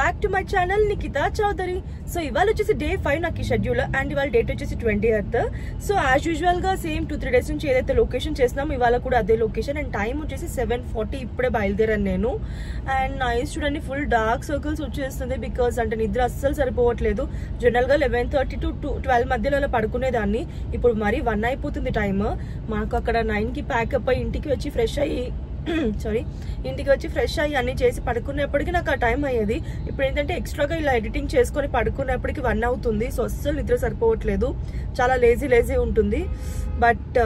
Back to my channel Nikhita Chowdary. So ఇవాళ వచ్చేసి day 5 నాకు షెడ్యూల్ అండ్ ఇవాళ డేట్ వచ్చేసి 20th. సో యాజ్ యూజువల్ గా సేమ్ 2-3 days నుంచి ఏదైతే లొకేషన్ చేసినామో ఇవాళ కూడా అదే లొకేషన్ అండ్ టైం వచ్చేసి 7:40. ఇప్పుడే బయలుదేరాను నేను. అండ్ నైస్ చూడండి, ఫుల్ డార్క్ సర్కిల్స్ వచ్చేస్తుంది బికాస్ అంటే నిద్ర అస్సలు సరిపోవట్లేదు. జనరల్ గా 11:30 to 12 మధ్యలో పడుకునేదాన్ని. ఇప్పుడు మరి 1 అయిపోతుంది టైం. మాకు అక్కడ 9కి ప్యాకప్ అయ్యి ఇంటికి వచ్చి ఫ్రెష్ అయ్యి అన్ని చేసి పడుకునేప్పటికీ నాకు ఆ టైం అయ్యేది. ఇప్పుడు ఏంటంటే ఎక్స్ట్రాగా ఇలా ఎడిటింగ్ చేసుకొని పడుకునేప్పటికి 1 అవుతుంది. సో అస్సలు నిద్ర సరిపోవట్లేదు, చాలా లేజీ ఉంటుంది. బట్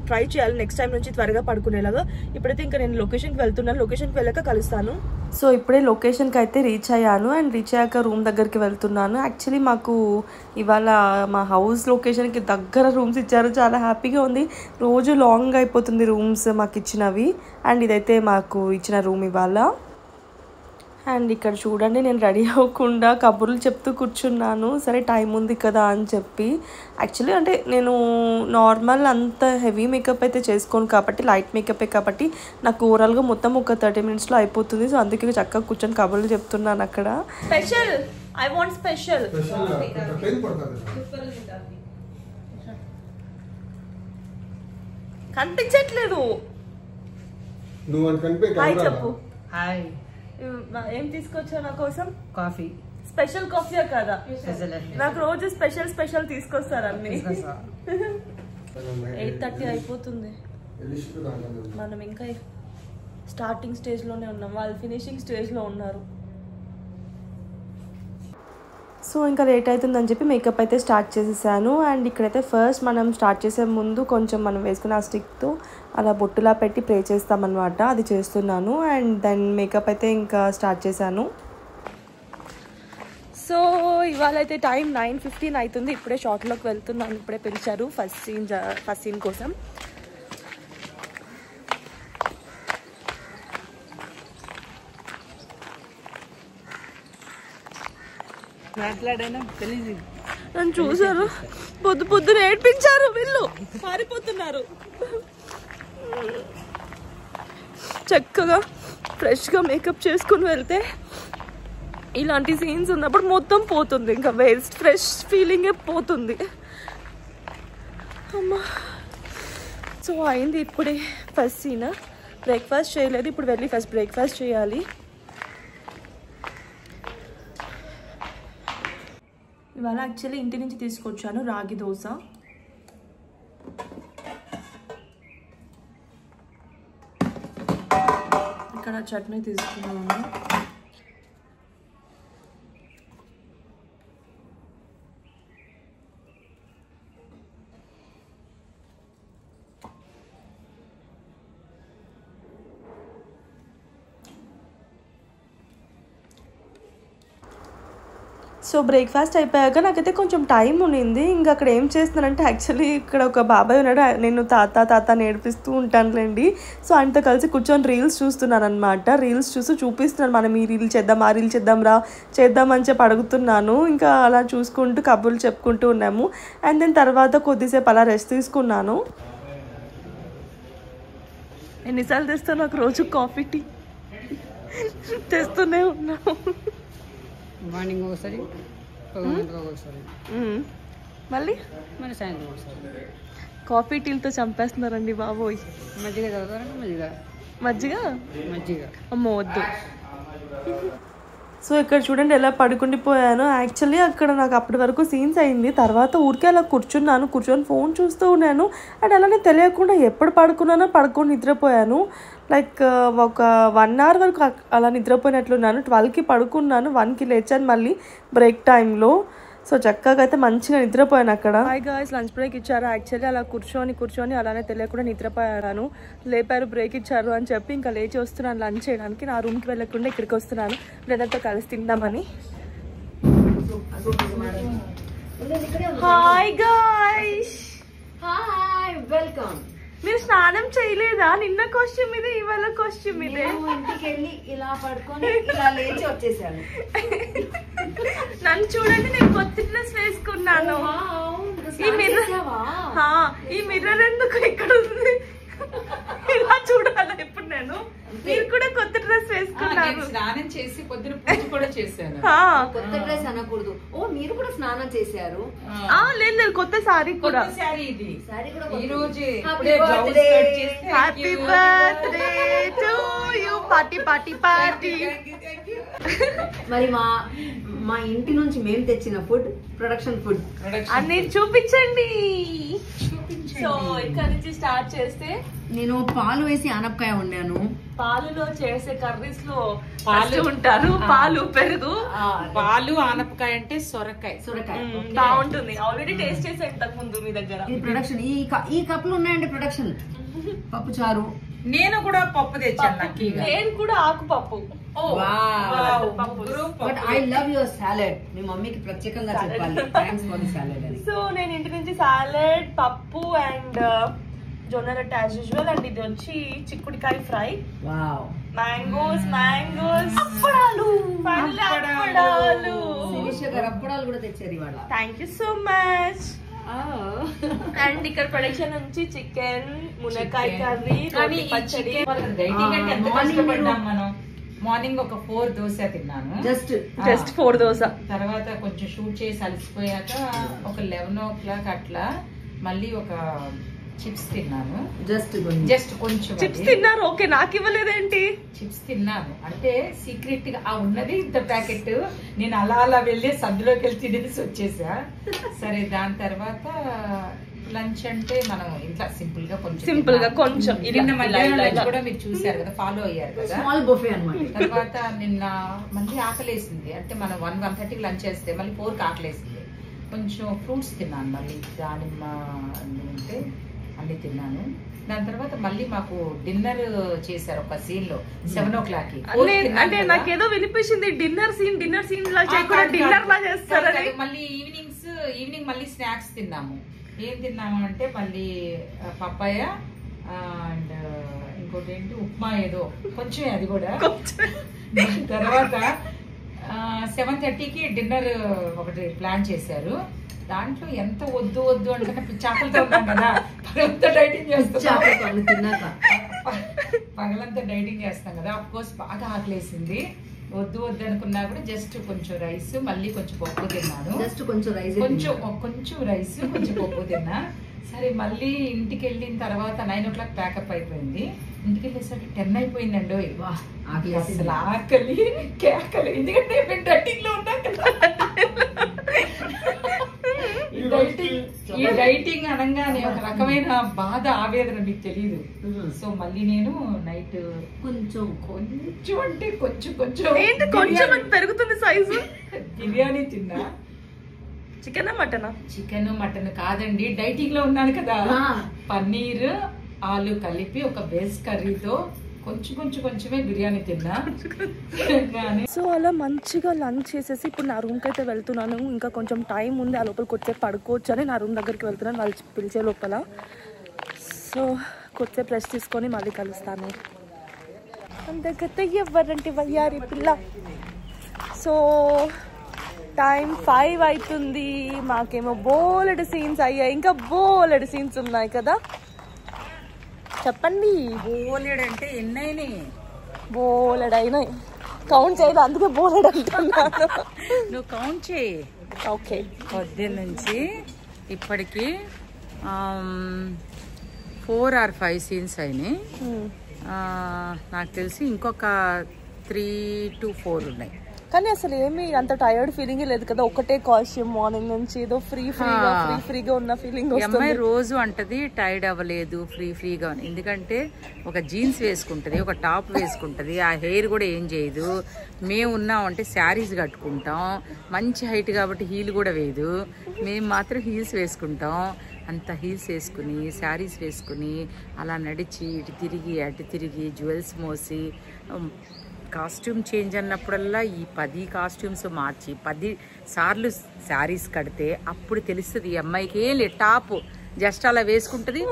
ట్రై చేయాలి నెక్స్ట్ టైం నుంచి త్వరగా పడుకునేలాగా. ఇప్పుడైతే ఇంకా నేను లొకేషన్కి వెళ్తున్నాను. లొకేషన్కి వెళ్ళాక కలుస్తాను. సో ఇప్పుడే లొకేషన్కి అయితే రీచ్ అయ్యాను అండ్ రీచ్ అయ్యాక రూమ్ దగ్గరికి వెళ్తున్నాను. యాక్చువల్లీ మాకు ఇవాళ మా హౌస్ లొకేషన్కి దగ్గర రూమ్స్ ఇచ్చారు. చాలా హ్యాపీగా ఉంది. రోజు లాంగ్ అయిపోతుంది రూమ్స్ మాకు ఇచ్చినవి అండ్ ఇదైతే మాకు ఇచ్చిన రూమ్ ఇవాళ. అండ్ ఇక్కడ చూడండి, నేను రెడీ అవ్వకుండా కబుర్లు చెప్తూ కూర్చున్నాను. సరే టైం ఉంది కదా అని చెప్పి. యాక్చువల్లీ అంటే నేను నార్మల్ అంత హెవీ మేకప్ అయితే చేసుకోను కాబట్టి, లైట్ మేకపే కాబట్టి నాకు ఓవరాల్గా మొత్తం ఒక 30 minutesలో అయిపోతుంది. సో అందుకే చక్కగా కూర్చొని కబుర్లు చెప్తున్నాను అక్కడ. Special I want special. కనిపించట్లేదు. హాయ్ చెప్పు. హాయ్. ఏం తీసుకొచ్చా నా కోసం? కాఫీ. స్పెషల్ కాఫీ కదా? నాకు రోజు స్పెషల్ తీసుకొస్తారు అన్ని. 8:30 అయిపోతుంది. మనం ఇంకా స్టార్టింగ్ స్టేజ్ లోనే ఉన్నాం, వాళ్ళు ఫినిషింగ్ స్టేజ్ లో ఉన్నారు. సో ఇంకా లేట్ అవుతుందని చెప్పి మేకప్ అయితే స్టార్ట్ చేసేసాను. అండ్ ఇక్కడైతే ఫస్ట్ మనం స్టార్ట్ చేసే ముందు కొంచెం మనం వేసుకున్న ఆ స్టిక్తో అలా బొట్టులా పెట్టి ప్రే చేస్తామన్నమాట. అది చేస్తున్నాను అండ్ దెన్ మేకప్ అయితే ఇంకా స్టార్ట్ చేశాను. సో ఇవాళ అయితే టైం 9:15 అవుతుంది. ఇప్పుడే షార్ట్లోకి వెళ్తున్నాను. ఇప్పుడే పిలిచారు ఫస్ట్ సీన్ కోసం. నన్ను చూసారు, పొద్దున ఏడ్పించారు. వీళ్ళు పారిపోతున్నారు. చక్కగా ఫ్రెష్గా మేకప్ చేసుకుని వెళ్తే ఇలాంటి సీన్స్ ఉన్నప్పుడు మొత్తం పోతుంది, ఇంకా వేస్ట్ ఫ్రెష్ ఫీలింగే పోతుంది. అమ్మా. సో అయింది ఇప్పుడే ఫస్ట్ సీన్. బ్రేక్ఫాస్ట్ చేయలేదు, ఇప్పుడు వెళ్ళి ఫస్ట్ బ్రేక్ఫాస్ట్ చేయాలి. ఇవాళ యాక్చువల్లీ ఇంటి నుంచి తీసుకొచ్చాను రాగి దోశ. ఇక్కడ చట్నీ తీసుకున్నాను. సో బ్రేక్ఫాస్ట్ అయిపోయాక నాకైతే కొంచెం టైం ఉండింది. ఇంకా అక్కడ ఏం చేస్తున్నానంటే, యాక్చువల్లీ ఇక్కడ ఒక బాబాయ్ ఉన్నాడు, నేను తాత నేర్పిస్తూ ఉంటానులేండి. సో ఆయనతో కలిసి కూర్చొని రీల్స్ చూస్తున్నాను అనమాట. రీల్స్ చూపిస్తున్నాను, మనం ఈ రీల్ చేద్దాం, ఆ రీల్ చేద్దామని చెప్పి అడుగుతున్నాను. ఇంకా అలా చూసుకుంటూ కబుర్లు చెప్పుకుంటూ ఉన్నాము. అండ్ దెన్ తర్వాత కొద్దిసేపు అలా రెస్ట్ తీసుకున్నాను. ఎన్నిసార్లు తెస్తాను, నాకు రోజు కాఫీ టీ తెస్తూనే ఉన్నాను. మార్నింగ్ ఒకసారి, ఒకసారి మళ్ళీ సాయంత్రం ఒకసారి. కాఫీ టీలతో చంపేస్తున్నారండి బాబోయ్. మజ్జిగ చదువుతారంటే మజ్జిగ అమ్మో వద్దు. సో ఇక్కడ చూడండి ఎలా పడుకుండిపోయాను. యాక్చువల్లీ అక్కడ నాకు అప్పటి వరకు సీన్స్ అయింది. తర్వాత ఊరికే అలా కూర్చొని ఫోన్ చూస్తూ ఉన్నాను. అండ్ అలానే తెలియకుండా ఎప్పుడు పడుకొని నిద్రపోయాను. లైక్ ఒక 1 hour వరకు అలా నిద్రపోయినట్లున్నాను. 12కి పడుకున్నాను, 1కి లేచాను మళ్ళీ బ్రేక్ టైంలో. సో చక్కగా అయితే మంచిగా నిద్రపోయాను అక్కడ. హాయ్ గాయ్స్, లంచ్ బ్రేక్ ఇచ్చారు. యాక్చువల్లీ అలా కూర్చొని అలానే తెలియకుండా నిద్రపోయాను. లేపారు, బ్రేక్ ఇచ్చారు అని చెప్పి ఇంకా లేచి వస్తున్నాను లంచ్ చేయడానికి. నా రూమ్కి వెళ్ళకుండా ఇక్కడికి వస్తున్నాను బ్రదర్తో కలిసి తిందామని. Hi guys. Hi, welcome. మీరు స్నానం చేయలేదా? నిన్న కాస్ట్యూమ్ ఇదే, ఇవాళ కాస్ట్యూమ్ ఇదే. ఇంటికి వెళ్ళి ఇలా పడుకొని ఇలా లేచి వచ్చేసాను. నన్ను చూడండి, నేను కొత్త డ్రెస్ వేసుకున్నాను. ఈ మిర్రర్ ఎందుకు ఇక్కడ ఉంది? ఇలా చూడాలి ఇప్పుడు నేను. మీరు కూడా కొత్త డ్రెస్ వేసుకున్నారు. స్నానం చేసి పొద్దున పూజ కూడా చేశాను. కొత్త డ్రెస్ అనకూడదు. ఓ మీరు కూడా స్నానం చేశారు? లేదు లేదు, కొత్త సారీ కూడా. సారీ ఇది సారీ కూడా ఈ రోజే happy birthday to you. Party party party. మరి మా ఇంటి నుంచి మేము తెచ్చిన ఫుడ్, ప్రొడక్షన్ ఫుడ్ అన్ని చూపించండి. సో ఇక్కడ నుంచి స్టార్ట్ చేస్తే నేను పాలు వేసి ఆనపకాయ వండాను. పాలులో చేసే కర్రీస్ లో పాలు ఉంటారు, పాలు పెరుగు. పాలు ఆనపకాయ అంటే సొరకాయ బాగుంటుంది. ఆల్రెడీ టేస్ట్ చేసా ఇంతకు ముందు మీ దగ్గర. ఇది ప్రొడక్షన్. ఈ కప్పులు ఉన్నాయండి ప్రొడక్షన్. పప్పు చారు. నేను కూడా పప్పు తెచ్చాను. నేను కూడా ఆకుపప్పు. But I love your salad. మీ మమ్మీకి ప్రత్యేకంగా చెప్పాలి థాంక్స్ ఫర్ ది సాలెడ్ అని. సో నేను ఇంటి నుంచి సాలెడ్, పప్పు అండ్ జొన్న రొట్టె యాజ్ యూజువల్. అండ్ ఇది వచ్చి చిక్కుడుకాయ ఫ్రై. వావ్. మ్యాంగోస్. అప్పడాలు. శిరీష గారు అప్పడాలు కూడా తెచ్చారు ఇవాళ. Thank you so much. And ఇక్కడ ప్రొడక్షన్ నుంచి చికెన్, మునక్కాయ కర్రీ, పచ్చడి. మనం మార్నింగ్ ఒక 4 దోశ తిన్నాను. జస్ట్ 4 దోశ. తర్వాత కొంచెం షూట్ చేసి అలసిపోయాక ఒక 11 o'clock అట్లా మళ్ళీ ఒక చిప్స్ తిన్నాను. జస్ట్ కొంచెం చిప్స్ తిన్నారు. ఓకే, నాకు ఇవ్వలేదేంటి? చిప్స్ తిన్నాను అంటే సీక్రెట్ గా ఉన్నది ఇంత ప్యాకెట్. నేను అలా వెళ్ళి సందులోకి వెళ్ళి తినేసి వచ్చేసా. సరే దాని తర్వాత లంచ్ అంటే మనం ఇంట్లో సింపుల్ గా కొంచెం కూడా మీరు చూసారు కదా, ఫాలో అయ్యారు కదా, స్మాల్ బఫే అన్నమాట. తర్వాత నిన్న మళ్ళీ ఆకలేసింది. అంటే మనం 1:30కి లంచ్ చేస్తే మళ్ళీ 4కి ఆకలేసింది. కొంచెం ఫ్రూట్స్ తిన్నాను. మళ్ళీ దానిమ్మ అంటే అన్ని తిన్నాను. దాని తర్వాత మళ్ళీ మాకు డిన్నర్ చేశారు ఒక సీన్ లో 7 o'clock. అంటే నాకేదో వినిపించింది డిన్నర్ సీన్ లా చేయకుండా డిన్నర్ లా చేస్తారు. మళ్ళీ ఈవినింగ్ మళ్ళీ స్నాక్స్ తిన్నాము. ఏం తిన్నాము అంటే మళ్ళీ పప్పాయ అండ్ ఇంకోటి ఏంటి ఉప్మా ఏదో కొంచెం, అది కూడా. తర్వాత 7:30కి డిన్నర్ ఒకటి ప్లాన్ చేశారు. దాంట్లో ఎంత వద్దు అంటే చేపలతో ఉన్నాం కదా, పగలంతా డైటింగ్ చేస్తాం కదా. అఫ్ కోర్స్ బాగా ఆకలేసింది. వద్దు అనుకున్నా కూడా జస్ట్ కొంచెం రైస్, మళ్ళీ కొంచెం పప్పు తిన్నాను. కొంచెం రైస్ కొంచెం పప్పు తిన్నా. సరే మళ్ళీ ఇంటికి వెళ్ళిన తర్వాత 9 o'clock ప్యాకప్ అయిపోయింది. ఇంటికి వెళ్ళేసరికి 10 అయిపోయిందండి. అసలు ఆకలి కేకలి, ఎందుకంటే మేము డైటింగ్ లో ఉన్నాం కదా. ఈ డైటింగ్ అనగానే ఒక రకమైన బాధ, ఆవేదన మీకు తెలియదు. సో మళ్ళీ నేను నైట్ కొంచెం అంటే కొంచెం పెరుగుతుంది సైజు. బిర్యానీ తిన్నా. చికెన్ మటన్ కాదండి, డైటింగ్ లో ఉన్నాను కదా. పన్నీర్ ఆలు కలిపి ఒక వెజ్ కర్రీతో కొంచెమే బిర్యానీ తిన్నా. సో అలా మంచిగా లంచ్ చేసేసి ఇప్పుడు నా రూమ్కి అయితే వెళ్తున్నాను. ఇంకా కొంచెం టైం ఉంది, ఆ లోపల కొద్దిసేపు పడుకోవచ్చు అని నా రూమ్ దగ్గరికి వెళ్తున్నాను వాళ్ళు పిలిచే లోపల. సో కొద్దిసేపు రెస్ట్ తీసుకొని మళ్ళీ కలుస్తాను. అందరికైతే ఎవరంటే వయ్యారి పిల్ల. సో టైం 5 అవుతుంది. మాకేమో బోలెడు సీన్స్ అయ్యాయి, ఇంకా బోలెడు సీన్స్ ఉన్నాయి కదా. చెప్పండి. బోలెడు అంటే ఎన్నైనాయి? బోలెడు అయినాయి, కౌంట్ చేయదు, అందుకే బోలెడు అంటున్నాను. నువ్వు కౌంట్ చేయి. ఓకే, పొద్దున్న నుంచి ఇప్పటికి 4 or 5 సీన్స్ అయినాయి. నాకు తెలిసి ఇంకొక 3 to 4 ఉన్నాయి. కానీ అసలు ఏమి అంత టైర్డ్ ఫీలింగ్ లేదు కదా. ఒకటే కాస్ట్యూమ్ మార్నింగ్ నుంచి ఏదో ఫ్రీగా ఉన్న ఫీలింగ్. అమ్మాయి రోజు అంటది టైర్డ్ అవ్వలేదు, ఫ్రీగా. ఎందుకంటే ఒక జీన్స్ వేసుకుంటది, ఒక టాప్ వేసుకుంటది, ఆ హెయిర్ కూడా ఏం చేయదు. మేము ఉన్నామంటే శారీస్ కట్టుకుంటాం, మంచి హైట్ కాబట్టి హీల్ కూడా వేయదు. మేము మాత్రం హీల్స్ వేసుకుంటాం. అంత హీల్స్ వేసుకుని శారీస్ వేసుకుని అలా నడిచి అటు తిరిగి జ్యువెల్స్ మోసి కాస్ట్యూమ్ చేంజ్ అన్నప్పుడల్లా ఈ 10 కాస్ట్యూమ్స్ మార్చి 10 సార్లు శారీస్ కడితే అప్పుడు తెలుస్తుంది ఈ అమ్మాయికి టాప్ జస్ట్ అలా వేసుకుంటుంది.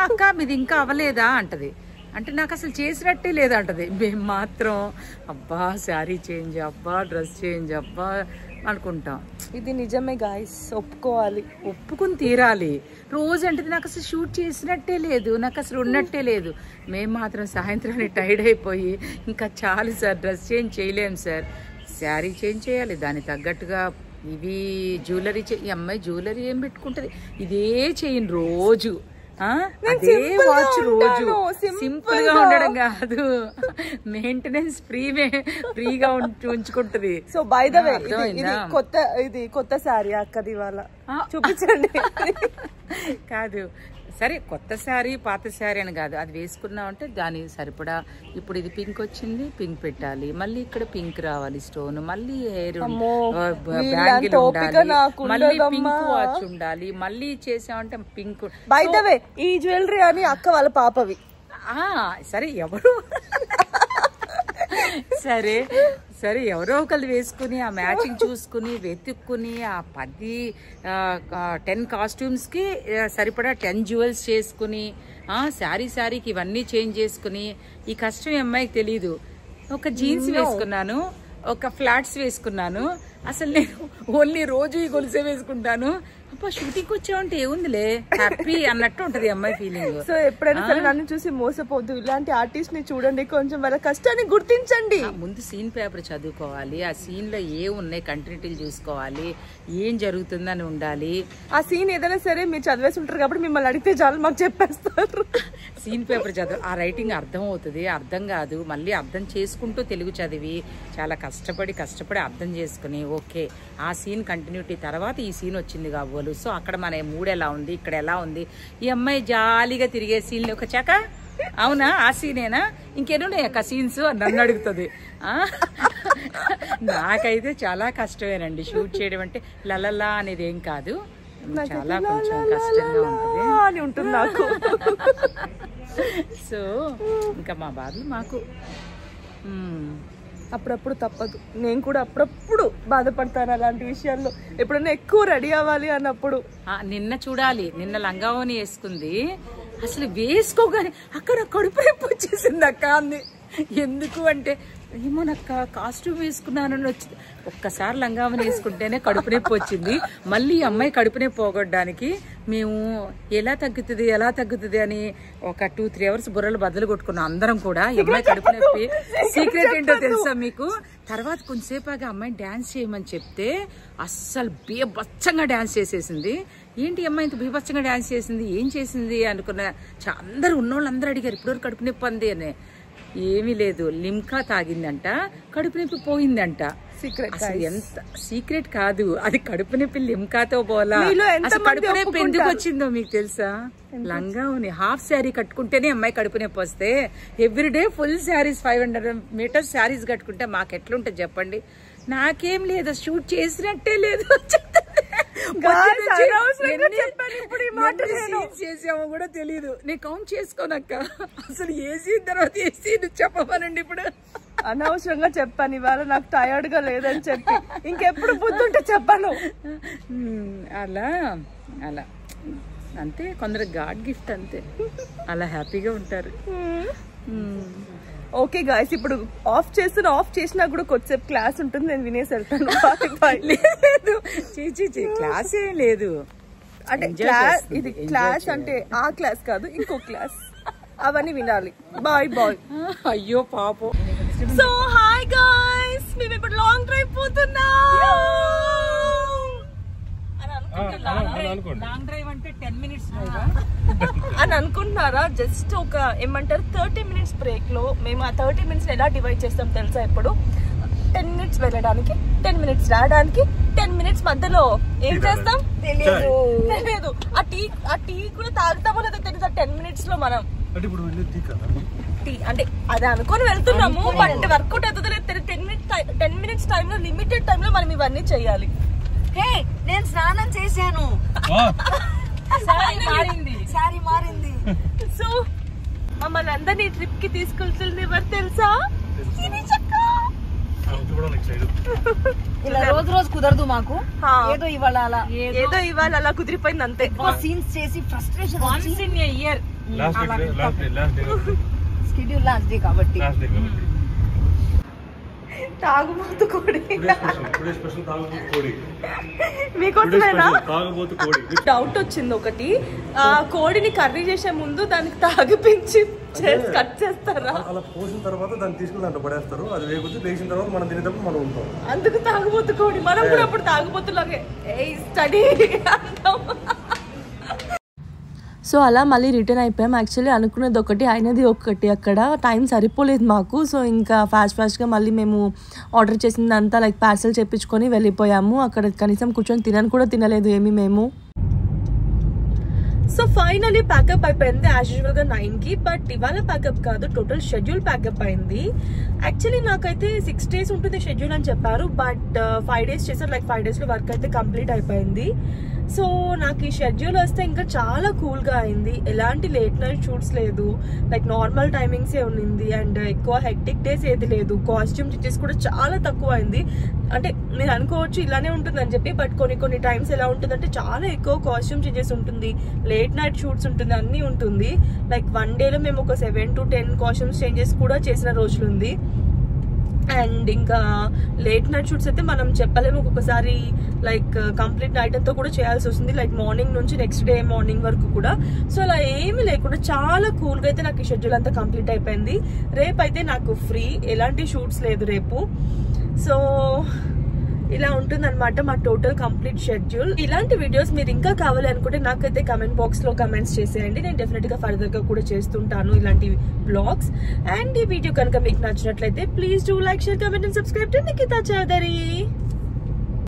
అక్క మీది ఇంకా అవ్వలేదా అంటది. అంటే నాకు అసలు చేసినట్టే లేదంటది. మేము మాత్రం అబ్బా శారీ చేంజ్, అబ్బా డ్రెస్ చేంజ్, అబ్బా అనుకుంటాం. ఇది నిజమే గాయస్, ఒప్పుకోవాలి, ఒప్పుకుని తీరాలి. రోజు అంటే నాకు అసలు షూట్ చేసినట్టే లేదు, నాకు అసలు ఉన్నట్టే లేదు. మేము మాత్రం సాయంత్రాన్ని టైర్డ్ అయిపోయి ఇంకా చాలు సార్, డ్రెస్ చేంజ్ చేయలేము సార్, శారీ చేంజ్ చేయాలి, దానికి తగ్గట్టుగా ఇవి జ్యువెలరీ ఈ అమ్మాయి జ్యువెలరీ ఏం పెట్టుకుంటది, ఇదే చేయను రోజు, అదే వాచ్ రోజు. సింపుల్ గా ఉండడం కాదు, మెయింటెనెన్స్ ఫ్రీగా ఉంచుకుంటది. సో బై ద వే ఇది కొత్త శారీ అక్కది వాళ్ళ చూపించండి. కాదు సరే, కొత్త శారీ పాత శారీ అని కాదు, అది వేసుకున్నామంటే దాని సరిపడా. ఇప్పుడు ఇది పింక్ వచ్చింది, పింక్ పెట్టాలి, మళ్ళీ ఇక్కడ పింక్ రావాలి స్టోన్, మళ్ళీ హెయిర్ బ్యాంగిల్ ఉండాలి, మళ్ళీ పింక్ వాచ్ ఉండాలి, మళ్ళీ చేసామంటే పింక్. బై ద వే ఈ జ్యువెలరీ అని అక్క వాళ్ళ పాపవి. సరే ఎవరు సరే ఎవరో ఒకళ్ళు వేసుకుని ఆ మ్యాచింగ్ చూసుకుని వెతుక్కుని ఆ 10 కాస్ట్యూమ్స్కి సరిపడా 10 జ్యువెల్స్ చేసుకుని శారీకి ఇవన్నీ చేంజ్ చేసుకుని ఈ కష్టం అమ్మాయికి తెలీదు. ఒక జీన్స్ వేసుకున్నాను, ఒక ఫ్లాట్స్ వేసుకున్నాను, అసలు నేను ఓన్లీ రోజు ఈ గొలుసే వేసుకుంటాను. అబ్బా షూటింగ్ వచ్చామంటే ఏముందిలే హ్యాపీ అన్నట్టు ఉంటది అమ్మాయి ఫీలింగ్. సో ఎప్పుడైనా సరే నన్ను చూసి మోసపోద్దు, ఇలాంటి ఆర్టిస్ట్ ని చూడండి, కొంచెం వాళ్ళ కష్టాన్ని గుర్తించండి. ముందు సీన్ పేపర్ చదువుకోవాలి, ఆ సీన్ లో ఏ ఉన్నాయి కంటిన్యూటీలు చూసుకోవాలి, ఏం జరుగుతుందని ఉండాలి. ఆ సీన్ ఏదైనా సరే మీరు చదివేసి ఉంటారు కాబట్టి మిమ్మల్ని అడిగితే చాలు మాకు చెప్పేస్తారు. సీన్ పేపర్ చదువు, ఆ రైటింగ్ అర్థం అవుతుంది, అర్థం కాదు మళ్ళీ అర్థం చేసుకుంటూ తెలుగు చదివి చాలా కష్టపడి అర్థం చేసుకుని ఓకే ఆ సీన్ కంటిన్యూటీ తర్వాత ఈ సీన్ వచ్చింది కాబోలు, సో అక్కడ మన మూడు ఎలా ఉంది, ఇక్కడ ఎలా ఉంది, ఈ అమ్మాయి జాలీగా తిరిగే సీన్ ఒక చక అవునా ఆ సీనేనా ఇంకేనున్నాయి అక్క సీన్స్ నన్ను అడుగుతుంది. నాకైతే చాలా కష్టమేనండి షూట్ చేయడం అంటే, లలలా అనేది ఏం కాదు, చాలా కొంచెం కష్టంగా ఉంటుంది నాకు. సో ఇంకా మా బాధలు మాకు అప్పుడప్పుడు తప్పదు, నేను కూడా అప్పుడప్పుడు బాధపడతాను అలాంటి విషయాల్లో, ఎప్పుడైనా ఎక్కువ రెడీ అవ్వాలి అన్నప్పుడు. నిన్న చూడాలి, నిన్న లంగావోని వేసుకుంది, అసలు వేసుకోగానే అక్కడ కడుపు నొప్పి వచ్చేసింది అక్క అంది. ఎందుకు అంటే ఏమో నాకు కాస్ట్యూమ్ వేసుకున్నానని వచ్చింది. ఒక్కసారి లంగావని వేసుకుంటేనే కడుపు నొప్పి వచ్చింది. మళ్ళీ అమ్మాయి కడుపు నొప్పి పోగొట్టడానికి మేము ఎలా తగ్గుతుంది అని ఒక 2-3 అవర్స్ బుర్రలు బద్దలు కొట్టుకున్నాం అందరం కూడా. ఈ అమ్మాయి కడుపు నొప్పి సీక్రెట్ ఏంటో తెలుసా మీకు? తర్వాత కొంచెంసేపు అమ్మాయి డాన్స్ చేయమని చెప్తే అస్సలు బీభత్సంగా డాన్స్ చేసేసింది. ఏంటి అమ్మాయి ఇంత బీభత్సంగా డాన్స్ చేసింది, ఏం చేసింది అనుకున్న అందరు ఉన్నోళ్ళు అందరూ అడిగారు ఇప్పటివరకు కడుపు నొప్పి అంది అని. ఏమీ లేదు, లిమ్కా తాగిందంట, కడుపు నొప్పి పోయిందంట. అసలు ఎంత సీక్రెట్ కాదు అది, కడుపు నొప్పి లిమ్కాతో పోలా. అసలు కడుపు నొప్పి ఎందుకు వచ్చిందో మీకు తెలుసా? లంగావుని హాఫ్ శారీ కట్టుకుంటేనే అమ్మాయి కడుపు నొప్పి వస్తే everyday full saris 500 metres saris కట్టుకుంటే మాకు ఎట్లుంటుంది చెప్పండి? నాకేం లేదు, షూట్ చేసినట్టే లేదు. చేసామో కూడా తెలీదు, నేను కౌంట్ చేసుకోనక్క. అసలు ఏసీ తర్వాత ఏసీ చెప్పమనండి. ఇప్పుడు అనవసరంగా చెప్పాను ఇవాళ, నాకు టైర్డ్ గా లేదని చెప్పి. ఇంకెప్పుడు బుద్ధుంటే చెప్పాను. అలా అంతే, కొందరు గాడ్ గిఫ్ట్ అంతే, అలా హ్యాపీగా ఉంటారు. ఓకే గాయస్, ఇప్పుడు ఆఫ్ చేసినా కూడా కొద్దిసేపు క్లాస్ ఉంటుంది, నేను వినేసి వెళ్తాను. లేదు క్లాస్ ఏం లేదు, అంటే ఇది క్లాస్ అంటే ఆ క్లాస్ కాదు, ఇంకో క్లాస్, అవన్నీ వినాలి. బాయ్. అయ్యో పాపం. సో హాయ్ గాయ్స్, మేము ఇప్పుడు లాంగ్ డ్రైవ్ పోతున్నాం. లాంగ్ డ్రైవ్ అంటే 10 మినిట్స్ అని అనుకుంటున్నారా? జస్ట్ ఒక ఏమంటారు 30 మినిట్స్ బ్రేక్ లో మేము ఆ 30 మినిట్స్ ఎలా డివైడ్ చేస్తాం తెలుసా? ఇప్పుడు 10 మినిట్స్ వెళ్ళడానికి, 10 మినిట్స్ రావడానికి, 10 మినిట్స్ మధ్యలో ఏం చేస్తాం తెలియదు. ఆ టీ కూడా తాగుతామో లేదో తెలుసా 10 మినిట్స్ లో మనం. టీ అంటే అది అనుకొని వెళ్తున్నాము, బట్ వర్కౌట్ అవుతుందో లేదు. 10 మినిట్స్ టైమ్ లో, లిమిటెడ్ టైమ్ లో మనం ఇవన్నీ చేయాలి. హే, నేను స్నానం చేశాను, సారీ మారింది. సో మమ్మల్ని అందరినీ ట్రిప్ కి తీసుకెళ్తుంది ఎవరు తెలుసా? ఇలా రోజు కుదరదు మాకు, ఏదో ఇవాళ అలా కుదిరిపోయింది అంతే. సీన్స్ చేసి frustration once in a year schedule last day కాబట్టి. తాగుబోతు కోడి మీకోసమేనా? డౌట్ వచ్చింది ఒకటి, కోడిని కర్రీ చేసే ముందు దానికి తాగిపించి కట్ చేస్తారా? అలా పోసిన తర్వాత దాన్ని తీసుకుని దాంట్లో పడేస్తారు. అది వేగుతుంది, వేసిన తర్వాత మనం తినేటప్పుడు మనం ఉంటాం. అందుకు తాగుబోతు కోడి. మనం కూడా అప్పుడు తాగుబోతులాగే స్టడీ అంటాం. సో అలా మళ్ళీ రిటర్న్ అయిపోయాం. యాక్చువల్లీ అనుకున్నది ఒకటి, అయినది ఒకటి. అక్కడ టైం సరిపోలేదు మాకు. సో ఇంకా ఫాస్ట్గా మళ్ళీ మేము ఆర్డర్ చేసిందంతా లైక్ పార్సల్ చేయించుకొని వెళ్ళిపోయాము. అక్కడ కనీసం కూర్చొని తినలేదు ఏమి మేము. సో ఫైనలీ ప్యాకప్ అయిపోయింది యాజ్ యూజువల్గా 9కి. బట్ ఇవాళ ప్యాకప్ కాదు, టోటల్ షెడ్యూల్ ప్యాకప్ అయింది. యాక్చువల్లీ నాకైతే 6 days ఉంటుంది షెడ్యూల్ అని చెప్పారు. బట్ 5 days చేశారు. లైక్ 5 daysలో వర్క్ అయితే కంప్లీట్ అయిపోయింది. సో నాకు ఈ షెడ్యూల్ వస్తే ఇంకా చాలా కూల్గా అయింది. ఎలాంటి లేట్ నైట్ షూట్స్ లేదు, లైక్ నార్మల్ టైమింగ్సే ఉన్నింది. అండ్ ఎక్కువ హెక్టిక్ డేస్ ఏది లేదు. కాస్ట్యూమ్ చేంజెస్ కూడా చాలా తక్కువ అయింది. అంటే మీరు అనుకోవచ్చు ఇలానే ఉంటుందని చెప్పి, బట్ కొన్ని టైమ్స్ ఎలా ఉంటుందంటే చాలా ఎక్కువ కాస్ట్యూమ్ చేంజెస్ ఉంటుంది, లేట్ నైట్ షూట్స్ ఉంటుంది, అన్నీ ఉంటుంది. లైక్ 1 dayలో మేము ఒక 7 to 10 కాస్ట్యూమ్స్ చేంజెస్ కూడా చేసిన రోజులుంది. అండ్ ఇంకా లేట్ నైట్ షూట్స్ అయితే మనం చెప్పలేము, ఒక్కొక్కసారి లైక్ కంప్లీట్ నైట్ అంతా కూడా చేయాల్సి వస్తుంది, లైక్ మార్నింగ్ నుంచి నెక్స్ట్ డే మార్నింగ్ వరకు కూడా. సో అలా ఏమీ లేకుండా చాలా కూల్గా అయితే నాకు ఈ షెడ్యూల్ అంతా కంప్లీట్ అయిపోయింది. రేపు అయితే నాకు ఫ్రీ, ఎలాంటి షూట్స్ లేదు రేపు. సో ఇలా ఉంటుందన్నమాట మా టోటల్ కంప్లీట్ షెడ్యూల్. ఇలాంటి వీడియోస్ మీరు ఇంకా కావాలి అనుకుంటే నాకైతే కమెంట్ బాక్స్ లో కమెంట్స్ చేసేయండి. నేను డెఫినెట్ గా ఫర్దర్ గా కూడా చేస్తుంటాను ఇలాంటి బ్లాగ్స్. అండ్ ఈ వీడియో కనుక మీకు నచ్చినట్లయితే please do like, share, comment and subscribe to Nikhita Chowdary.